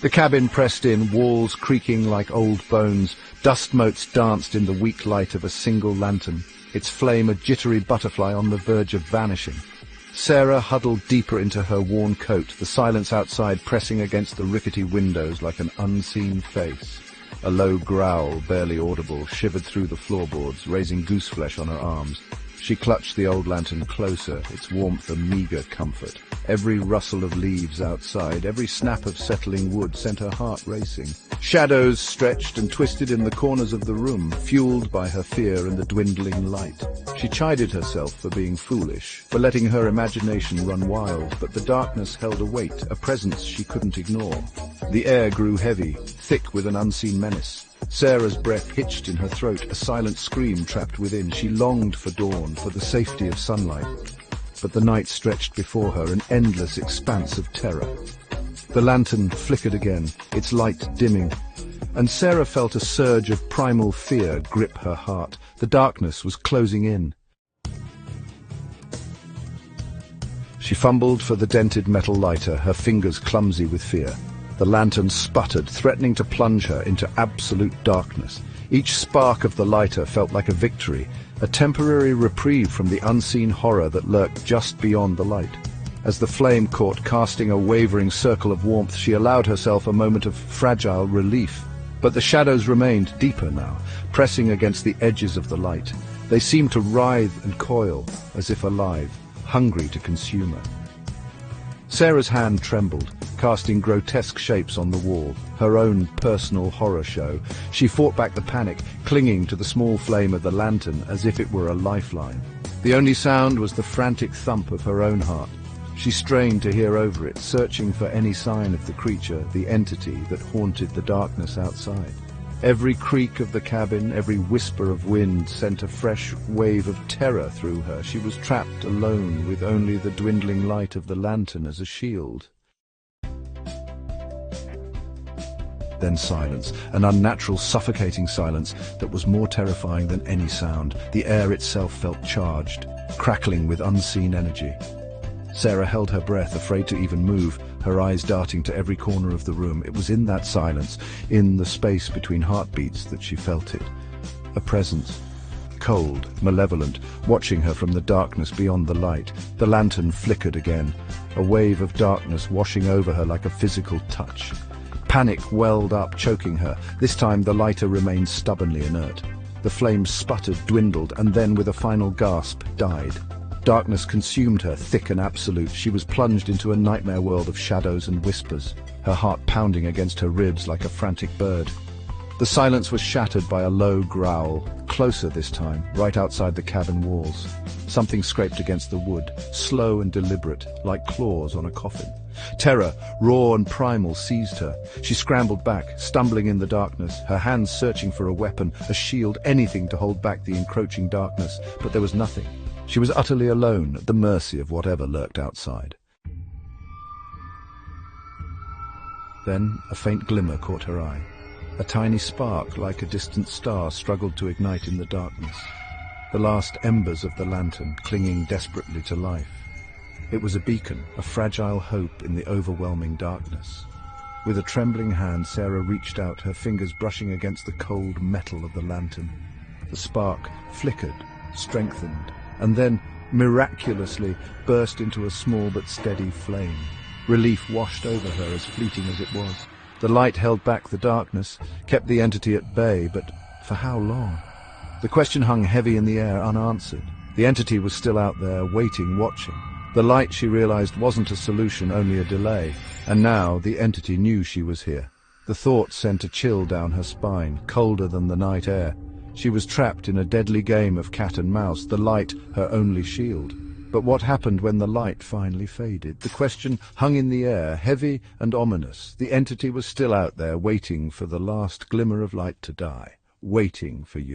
The cabin pressed in, walls creaking like old bones. Dust motes danced in the weak light of a single lantern, its flame a jittery butterfly on the verge of vanishing. Sarah huddled deeper into her worn coat, the silence outside pressing against the rickety windows like an unseen face. A low growl, barely audible, shivered through the floorboards, raising gooseflesh on her arms. She clutched the old lantern closer, its warmth a meagre comfort. Every rustle of leaves outside, every snap of settling wood sent her heart racing. Shadows stretched and twisted in the corners of the room, fueled by her fear and the dwindling light. She chided herself for being foolish, for letting her imagination run wild, but the darkness held a weight, a presence she couldn't ignore. The air grew heavy, thick with an unseen menace. Sarah's breath hitched in her throat, a silent scream trapped within. She longed for dawn, for the safety of sunlight. But the night stretched before her, an endless expanse of terror. The lantern flickered again, its light dimming, and Sarah felt a surge of primal fear grip her heart. The darkness was closing in. She fumbled for the dented metal lighter, her fingers clumsy with fear. The lantern sputtered, threatening to plunge her into absolute darkness. Each spark of the lighter felt like a victory, a temporary reprieve from the unseen horror that lurked just beyond the light. As the flame caught, casting a wavering circle of warmth, she allowed herself a moment of fragile relief. But the shadows remained deeper now, pressing against the edges of the light. They seemed to writhe and coil, as if alive, hungry to consume her. Sarah's hand trembled, casting grotesque shapes on the wall, her own personal horror show. She fought back the panic, clinging to the small flame of the lantern as if it were a lifeline. The only sound was the frantic thump of her own heart. She strained to hear over it, searching for any sign of the creature, the entity that haunted the darkness outside. Every creak of the cabin, every whisper of wind sent a fresh wave of terror through her. She was trapped alone with only the dwindling light of the lantern as a shield. Then silence, an unnatural, suffocating silence that was more terrifying than any sound. The air itself felt charged, crackling with unseen energy. Sarah held her breath, afraid to even move, her eyes darting to every corner of the room. It was in that silence, in the space between heartbeats, that she felt it. A presence, cold, malevolent, watching her from the darkness beyond the light. The lantern flickered again, a wave of darkness washing over her like a physical touch. Panic welled up, choking her. This time the lighter remained stubbornly inert. The flame sputtered, dwindled, and then with a final gasp, died. Darkness consumed her, thick and absolute. She was plunged into a nightmare world of shadows and whispers, her heart pounding against her ribs like a frantic bird. The silence was shattered by a low growl, closer this time, right outside the cabin walls. Something scraped against the wood, slow and deliberate, like claws on a coffin. Terror, raw and primal, seized her. She scrambled back, stumbling in the darkness, her hands searching for a weapon, a shield, anything to hold back the encroaching darkness, but there was nothing. She was utterly alone, at the mercy of whatever lurked outside. Then a faint glimmer caught her eye. A tiny spark, like a distant star, struggled to ignite in the darkness. The last embers of the lantern, clinging desperately to life. It was a beacon, a fragile hope in the overwhelming darkness. With a trembling hand, Sarah reached out, her fingers brushing against the cold metal of the lantern. The spark flickered, strengthened, and then, miraculously, burst into a small but steady flame. Relief washed over her, as fleeting as it was. The light held back the darkness, kept the entity at bay, but for how long? The question hung heavy in the air, unanswered. The entity was still out there, waiting, watching. The light, she realized, wasn't a solution, only a delay. And now the entity knew she was here. The thought sent a chill down her spine, colder than the night air. She was trapped in a deadly game of cat and mouse, the light her only shield. But what happened when the light finally faded? The question hung in the air, heavy and ominous. The entity was still out there, waiting for the last glimmer of light to die, waiting for you.